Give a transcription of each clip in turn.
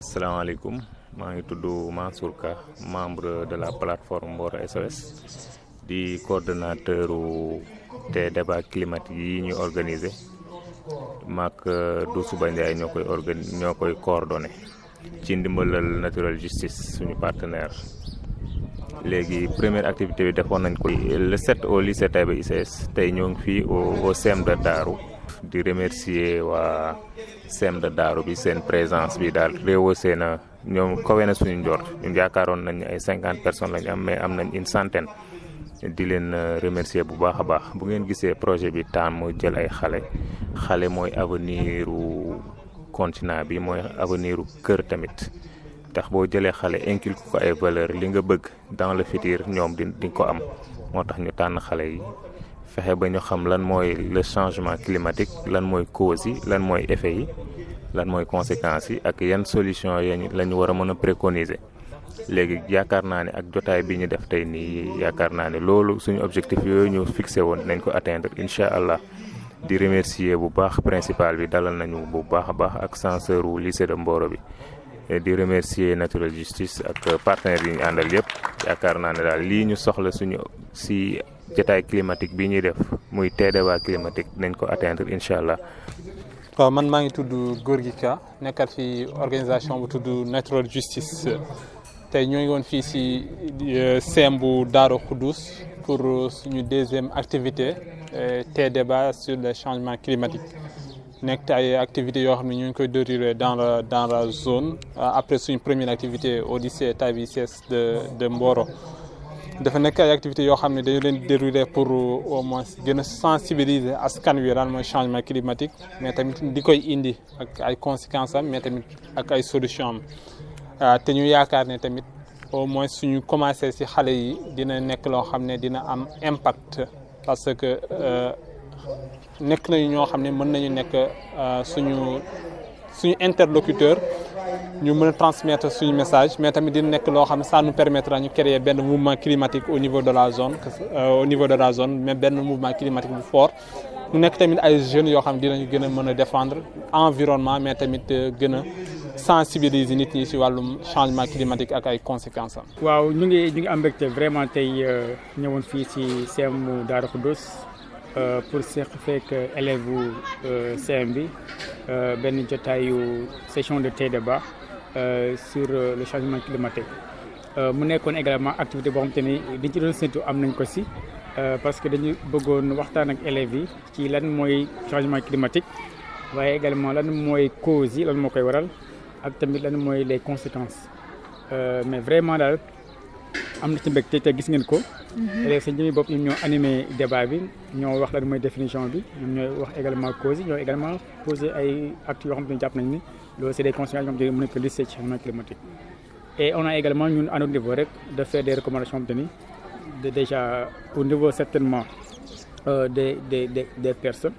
Asalaamaaleykum maa ngi tudd Mansour Ka membre de la plateforme Mboro SOS di coordonnateur des débats climatiques yi ñuy organiser maak Doussouba Ndiaye ñoo koy coordonné ci ndimbalal Natural Justice suñu partenaire. léegi première activité bi defoon nañ ko le 7 au lycée Taïba ICS tey ñoo ngi fii au CEM de Darou di remercier waa CEM de Darou bi seen présence bi daal réewoo na ñoom kawe na suñu njort ñun yaakaaroon nañ ay 50 personnes lañ am mais am nañ une centaine di leen remercier bu baax a baax bu ngeen gisee projet bi taan mu jël ay xale mooy avenir u continent bi mooy avenir u kër tamit tax boo jëlee xale inculque ko ay valeur li nga bëgg dans le futur ñoom di ko am moo tax ñu tànn xale yi fexe ba ñu xam lan mooy le changement climatique lan mooy cause yi lan mooy effet yi lan mooy conséquences yi ak yan solution la ñu war a mën a préconiser léegi yaakaar naa ne ak jotaay bi ñu def tey nii yaakaar naa ne loolu suñu objectif yooyu ñu fixé woon nañ ko atteindre incha allah di remercier bu baax principal bi dalal nañu bu baax a baax ak censeur wu lycée de Mboro bi di remercier Natural Justice ak partenaires yi ñu àndal yëpp yaakaar naa ne daal lii ñu soxla suñu si jotaay climatique bi ñuy def muy débat climatique nañ ko atteindre incha allah. waaw man maa ngi tudd Gorgui Ka nekkat fi organisation bu tudd Natural Justice tey ñoo ngi woon fii si CEM bu Darou Khoudoss pour suñu deuxième activité débat sur le changement climatique. nekk ay activités yoo xam ne ñu ngi koy dérouler dans la zone après suñu première activité au lycée Taïba ICS de Mboro dafa nekk ay activités yoo xam ne dañu leen dérouler pour au moins gën a sensibiliser askan wi daal mooy changement climatique mais tamit di koy indi ak ay conséquences am mais tamit ak ay solutions am te ñu yaakaar ne tamit au moins suñu commencé si xale yi dina nekk loo xam ne dina am impact parce que nekk nañu ñoo xam ne mën nañu nekk suñu interlocuteur ñu mën a transmettre suñu message mais tamit dina nekk loo xam ne ça nous permettra ñu créer benn mouvement climatique au niveau de la zone mais benn mouvement climatique bu fort mu nekk tamit ay jeunes yoo xam ne dinañu gën a mën a défendre environnement mais tamit gën a sensibiliser nit ñi ci wàllum changement climatique ak ay conséquences am. waaw ñu ngi am mbégte vraiment tey ñëwoon fii ci CEM Darou Khoudoss pour seq fekk élèves bu CEM bi benn jotaayu session de débat sur le changement climatique mu nekkoon également activité boo xamante ni liñ ci doon séntu am nañ ko ci parce que dañu bëggoon waxtaan ak élèves yi ci lan mooy changement climatique waaye également lan mooy causes yi lan moo koy waral ak tamit lan mooy les conséquences mais vraiment daal am na ci mbégte te gis ngeen ko. élèves seen jëmmi bopp ñoom ñoo animé débat bi ñoo wax lan mooy définition bi ñoom ñooy wax également causes yi ñoo également posé ay actes yoo xam te ne jàpp nañ ni loolu c'est des conséquences yoo xam te ne mën nañ ko lister ci changement climatique. et on a également ñun à notre niveau rek de faire des recommandations yoo xam te ni déjà au niveau certainement des personnes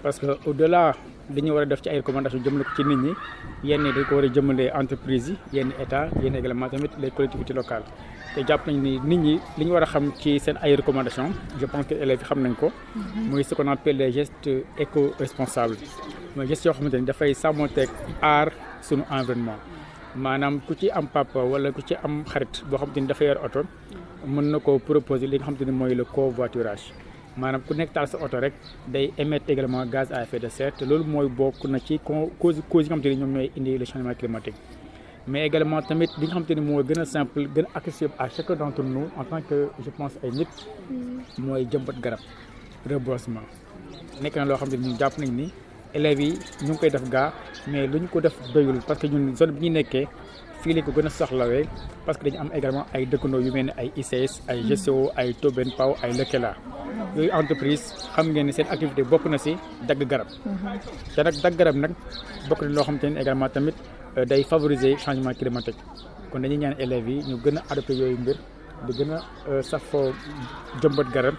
parce que au-delà li ñu war a def ci ay recommandations jëmale ko ci nit ñi yenn dañ ko war a jëmale entreprise yi yenn état yenn également tamit les collectivités locales. te jàpp nañ ni nit ñi li ñu war a xam ci seen ay recommandations je pense que élèves yi xam nañ ko. muy ce qu'on appelle les gestes éco-responsables mooy gestes yoo xamante ni dafay sàmmonteeg aar sunu environnement maanaam ku ci am papa wala ku ci am xarit boo xamante ni dafa yor oto mën na ko proposer li nga xamante ni mooy le covoiturage maanaam ku nekk taal sa oto rek day émettre également gaz à effet de serre te loolu mooy bokk na ci cause yi nga xamante ni ñoom ñooy indi le changement climatique. mais également tamit li nga xamante ni moo gën a simple gën a accessible à chacun d'entre nous en tant que je pense ay nit mooy jëmbat garab reboisement nekk na loo xamante ni ñun jàpp nañ ni élèves yi ñu ngi koy def gaa mais lu ñu ko def doyul parce que ñun zone bi ñu nekkee fii lañ ko gën a soxlawee parce que dañu am également ay dëkkandoo yu mel ni ay ICS ay GCO ay Tobène Pao ay Lëkkëla yooyu entreprise xam ngeen ni seen activité bokk na ci dagg garab te nag dagg garab nag bokk na loo xamante ni également tamit day favoriser changement climatique kon dañuy ñaan élèves yi ñu gën a adopté yooyu mbir di gën a safoo jëmbat garab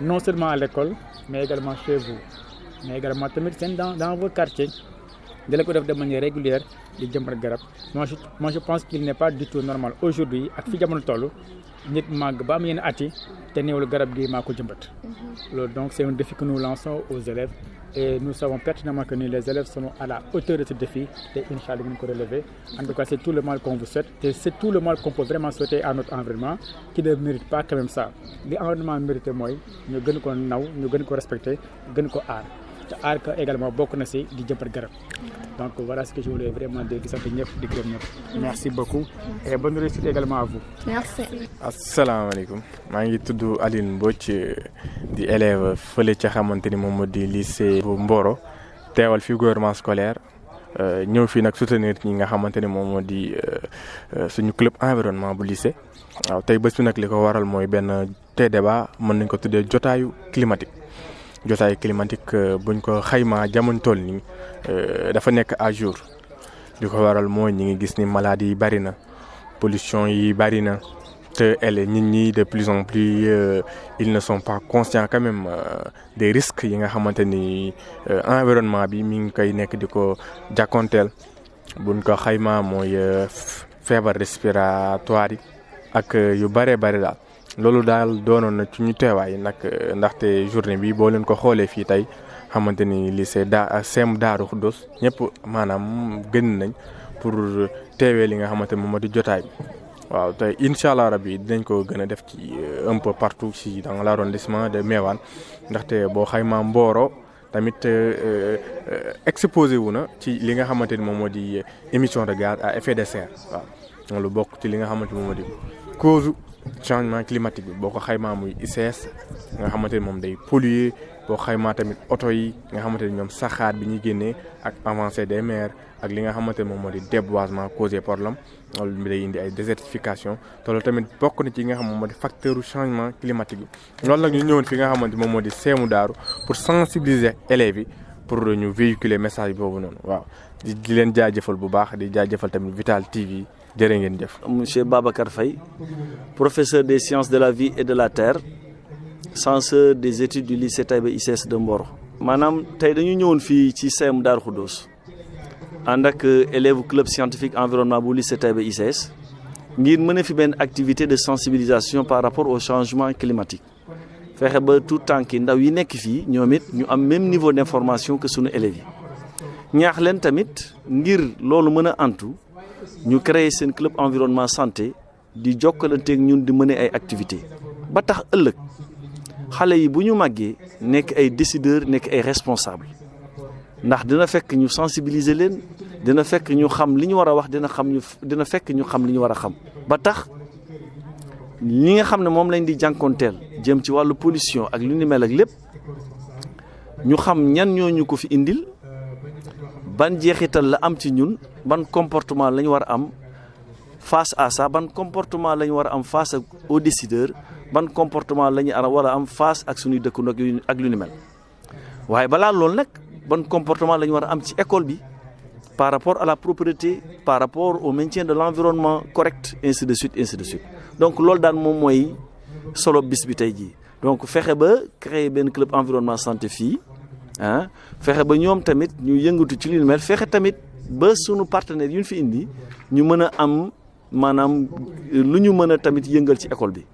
non seulement à l'école mais également chez vous mais également tamit seen dans vos quartiers dala ko def de manière régulière di jëmbat garab moi je pense qu'il n'est pas du tout normal aujourd'hui ak fi jamono toll nit màgg ba am yenn at yi te néewul garab gi maa ko jëmbat loolu donc c'est un défi que nous lançons aux élèves et nous savons pertinemment que les élèves sont à la hauteur de ce défi et Inch'Allah nous ko relever. En tout cas c'est tout le mal qu'on vous souhaite et c'est tout le mal qu'on peut vraiment souhaiter à notre environnement qui ne mérite pas quand même ça li environnement mérité mooy ñu gën ko naw ñu gën ko respecter gën ko aar te aar ko également bokk na si di jëmbat garab donc voilà ce que je voulais vraiment dire di sant ñëpp di gërëm ñëpp merci beaucoup et bonne réussite également à vous. Merci. asalaamaaleykum maa ngi tudd Aline Mbodj di élève fële ca xamante ni moom moo di lycée bu Mboro teewal fi gouvernement scolaire ñëw fii nag soutenir ñi nga xamante ni moom moo di suñu club environnement bu lycée waaw tey bés bi nag li ko waral mooy benn tey débat mën nañ ko tuddee jotaayu climatique. jotaay climatique buñ ko xaymaa jamono toll nii dafa nekk à jour li ko waral mooy ñi ngi gis ni maladie yi bari na pollution yi bari na te nit ñi de plus en plus ils ne sont pas conscients quand même des risques yi nga xamante ni environnement bi mi ngi koy nekk di ko jàkkoonteel buñ ko xaymaa mooy feebar respiratoire yi ak yu bëree bëri daal. loolu daal doonoon na ci ñu teewaay nag ndaxte journée bi boo leen ko xoolee fii tey xamante ni lycée CEM Daaru Xudoos ñëpp maanaam gën nañ pour teewee li nga xamante ni moom moo di jotaay bi waaw tey incha allah rabi dinañ ko gën a def ci un peu partout ci dans l'arrondissement de Méouane ndaxte boo xaymaa Mboro tamit exposé wu na ci li nga xamante ni moom moo di émission de gaz à effet de serre waaw lu bokk ci li nga xamante ni moom moo di cause changement climatique bi boo ko xaymaa muy ICS nga xamante ni moom day polluer boo xaymaa tamit oto yi nga xamante ni ñoom saxaar bi ñuy génnee ak avancée des mers ak li nga xamante ni moom moo di déboisement causé par l'homme loolu mi day indi ay désertification te loolu tamit bokk na ci nga xam moom moo di facteur changement climatique bi loolu nag ñu ñëwoon fi nga xamante moom moo di CEM Daaru pour sensibiliser élèves yi pour ñu véhiculer message boobu noonu waaw di leen jaajëfal bu baax di jaajëfal tamit Vital TV jërë ngeen jëf. Monsieur Babacar Faye, professeur des sciences de la vie et de la terre, censeur des études du lycée Taïba ICS de Mboro. maanaam tey dañu ñëwoon fii ci CEM Daaru Xudoos ànd ak élève club scientifique environnement bu lycée Taïba ICS ngir mën a fi benn activité de sensibilisation par rapport au changement climatique fexe ba tout tànki ndaw yi nekk fii ñoom it ñu am même niveau d'information que sunu élèves yi ñaax leen tamit ngir loolu mën a antu ñu créer seen club environnement santé di jokkalanteeg ñun di mener ay activités ba tax ëllëg xale yi bu ñu màggee nekk ay décideurs nekk ay responsables ndax dina fekk ñu sensibiliser leen dina fekk ñu xam li ñu war a wax dina fekk ñu xam li ñu war a xam ba tax ñi nga xam ne moom lañ di jànkoonteel jëm ci wàllu pollution ak lu ni mel ak lépp ñu xam ñan ñooñu ko fi indil ban jeexital la am ci ñun ban comportement la ñu war a am face à ça ban comportement la ñu war a am face aux décideurs ban comportement la ñu war a am face ak suñuy dëkkandoo ak lu ni mel waaye balaa loolu nag ban comportement la ñu war a am ci école bi par rapport à la propreté par rapport au maintien de l'environnement correct ainsi de suite donc loolu daan moom mooy solo bis bi tey jii donc fexe ba créer benn club environnement santé fii fexe ba ñoom tamit ñu yëngatu ci li ni mel fexe tamit ba sunu partenaires yu ñu fi indi ñu mën a am maanaam lu ñu mën a tamit yëngal ci école bi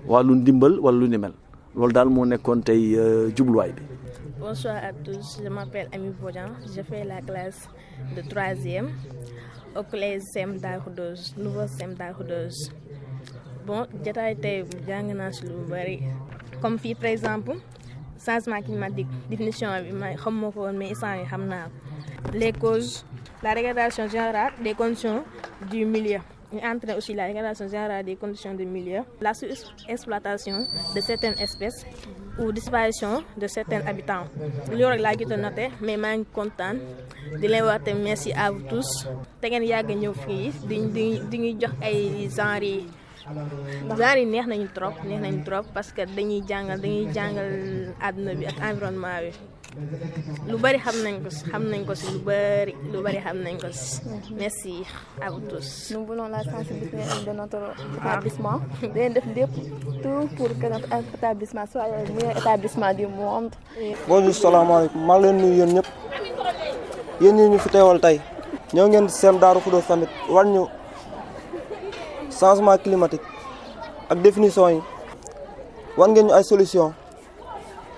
wàllu ndimbal wala lu ni mel loolu daal moo nekkoon tey jubluwaay bi. Bonsoir à tous, je m'appelle Amy Bodian, je fais la classe de 3e au collège CEM Daaru Xudoos, nouveau CEM Daaru Xudoos. Bon, jotaay tey jàng naa si lu bari comme fii par exemple changement climatique définition bi ma xam ma ko woon mais instant yi xam naa les causes, la dégradation générale des conditions du milieu. Ñu entraîne aussi la dégradation générale des conditions du milieu, la sous-exploitation de certaines espèces ou disparition de certains habitants. Loolu rek laa jot a noté mais maa ngi kontaan di leen wax tamit merci à vous tous te ngeen yàgg ñëw fii di ñuy jox ay genre yi neex nañu trop parce que dañuy jàngal àdduna bi ak environnement bi lu bari xam nañ ko si lu bari xam nañ ko si. Merci à vous tous. Nous voulons la sensibilisation de notre établissement. Dañuy def lépp tout pour que notre établissement soit le meilleur établissement du monde. Bonjour, salaamaaleykum maa ngi leen nuyu yéen ñëpp yéen ñi ñu fi teewal tey ñoo ngeen CEM Darou Khoudoss tamit wan ñu changement climatique ak définition yi wan ngeen ñu ay solution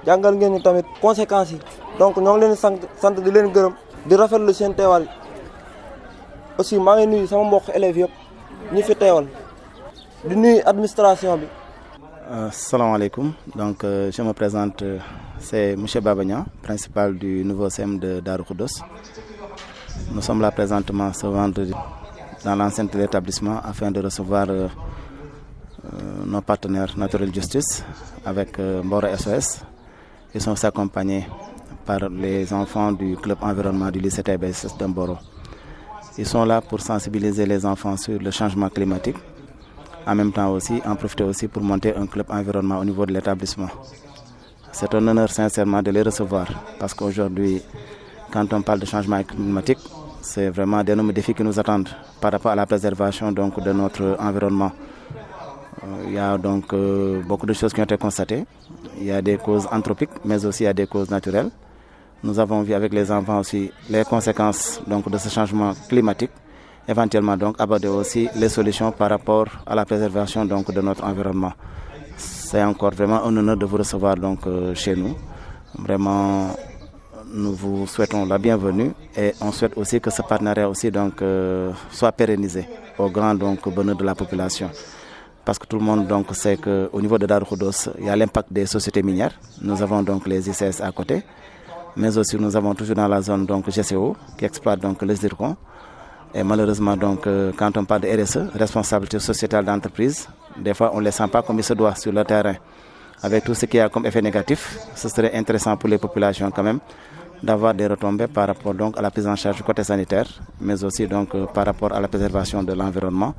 jàngal ngeen ñu tamit conséquences yi donc ñoo ngi leen sant di leen gërëm di rafetlu seen teewal aussi maa ngi nuyu sama mbokk élèves yëpp ñi fi teewal di nuyu administration bi. Salaamaaleykum, donc je me présente, c'est M. Babagnan, principal du nouveau CEM de Darou Khoudoss. Nous sommes là présentement ce vendredi dans l'enceinte de l'établissement afin de recevoir nos partenaires Natural Justice avec Mboro SOS. Ils sont accompagnés par les enfants du club environnement du lycée Taïba ICS de Mboro. Ils sont là pour sensibiliser les enfants sur le changement climatique. En même temps aussi, en profiter aussi pour monter un club environnement au niveau de l'établissement. C'est un honneur sincèrement de les recevoir parce qu'aujourd'hui, quand on parle de changement climatique, c'est vraiment d'énormes défis qui nous attendent par rapport à la préservation donc, de notre environnement. Il y a donc beaucoup de choses qui ont été constatées. Il y a des causes anthropiques, mais aussi il y a des causes naturelles. Nous avons vu avec les enfants aussi les conséquences donc, de ce changement climatique. Éventuellement donc aborder aussi les solutions par rapport à la préservation donc, de notre environnement. C'est encore vraiment un honneur de vous recevoir donc, chez nous. Vraiment, nous vous souhaitons la bienvenue et on souhaite aussi que ce partenariat aussi, donc, soit pérennisé au grand donc, bonheur de la population. Parce que tout le monde donc, sait qu'au niveau de Darou Khoudoss, il y a l'impact des sociétés minières. Nous avons donc les ICS à côté, mais aussi nous avons toujours dans la zone donc, GCO qui exploite donc, les zircons. Et malheureusement, donc, quand on parle de RSE, responsabilité sociétale d'entreprise, des fois on ne les sent pas comme il se doit sur le terrain. Avec tout ce qu'il y a comme effet négatif, ce serait intéressant pour les populations quand même d'avoir des retombées par rapport donc, à la prise en charge du côté sanitaire, mais aussi donc, par rapport à la préservation de l'environnement,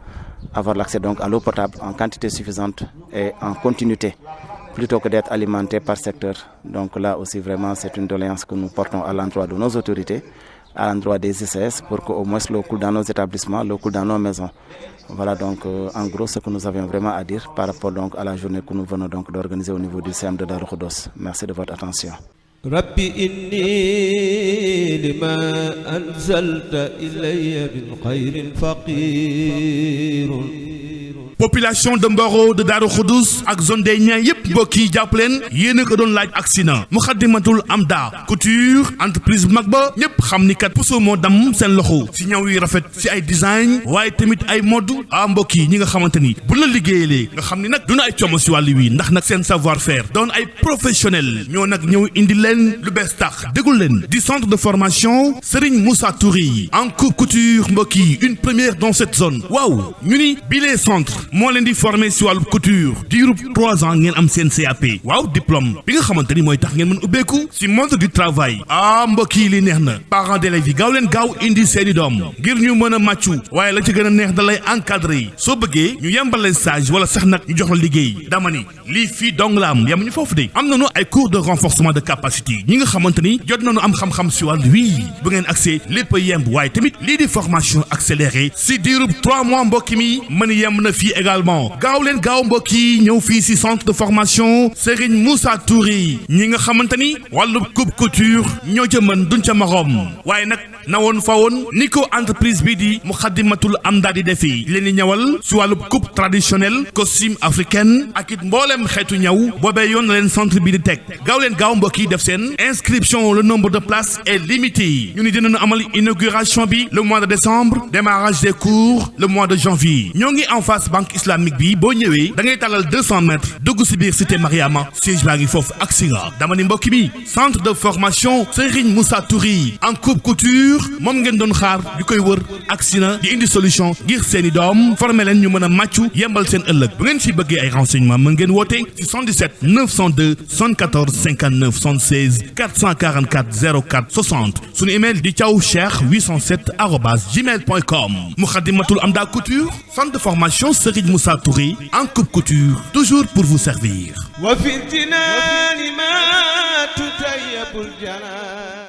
avoir l'accès donc, à l'eau potable en quantité suffisante et en continuité, plutôt que d'être alimenté par secteur. Donc là aussi, vraiment, c'est une doléance que nous portons à l'endroit de nos autorités, à l'endroit des ICS pour qu'au moins l'eau coule dans nos établissements, l'eau coule dans nos maisons. Voilà donc en gros ce que nous avions vraiment à dire par rapport donc à la journée que nous venons donc d'organiser au niveau du CEM de Darou Khoudoss. Merci de votre attention. Rabbi inni lima anzalta ilayya min khayrin faqirun. Population de Mboro de Darou Khoudoss ak zone des Niayes yëpp mbokk yi jàpp leen yéen a ko doon laaj accident Moukhaddamatoul Amda couture entreprise bu mag ba ñëpp xam ni kat puso moo dam seen loxo si ñaw yi rafet si ay design waaye tamit ay mode mbokk yi ñi nga xamante ni bu la liggéeyalee nga xam ni nag duna ay coomo si wàllu wi ndax nag seen savoir faire doon ay professionnel ñoo nag ñëw indi leen lu bees tax dégul leen di centre de formation Serigne Moussa Touré en couture mbokk yi une première dans cette zone waaw ñu ni bile centre moo leen di formé si wàllu couture diirub 3 ans ngeen am seen CAP waaw diplôme bi nga xamante ni mooy tax ngeen mën ubbeeku si monde du travail mbokk yi li neex na parents d'élèves yi gaaw leen gaaw indi seeni doom ngir ñu mën a màccu waaye la ci gën a neex da lay encadré soo bëggee ñu yembal leen stage wala sax nag ñu jox la liggéey dama ni lii fii dong la am yemuñu foofu de am nañu ay cours de renforcement de capacité ñi nga xamante ni jot nañu am xam-xam si wàllu wii bu ngeen accès lépp a yemb waaye tamit lii di formation accélérée si diirub 3 mois mbokk mi mën yemb na fii également gaaw leen gaaw mbokk yi ñëw fii si centre de formation Serigne Moussa Touré ñi nga xamante ni wàllu coupe couture ñoo ca mën duñ ca marom waaye nag na woon fa woon ni ko entreprise bi di Moukhaddamatoul Amda di defee leen di ñawal si wàllu coupe traditionnelle costume africaine ak it mboolem xeetu ñaw boobee yoon na leen centre bi di teg gaaw leen gaaw mbokk yi def seen inscription le nombre de places est limité ñu ni dinañu amal inauguration bi le mois de décembre démarrage des cours le mois de janvier ñoo ngi en face banque islamique bi boo ñëwee da ngay talal 200 mètres dugg si biir cité Mariama siège baa ngi foofu ak siga dama ni mbokk mi centre de formation Serigne Moussa Touré en coupe couture moom ngeen doon xaar di koy wër ak sina di indi solution ngir seeni doom former leen ñu mën a màccu yembal seen ëllëg bu ngeen si bëggee ay renseignements mën ngeen woote ci 77 902 74 59 76 444 04 60 suñu email di thiawcheikh807@gmail.com Moukhaddamatoul Amda couture centre de formation Serigne Moussa Touré en coupe couture toujours pour vous servir. wa fi tinani ma tutayyabul janaan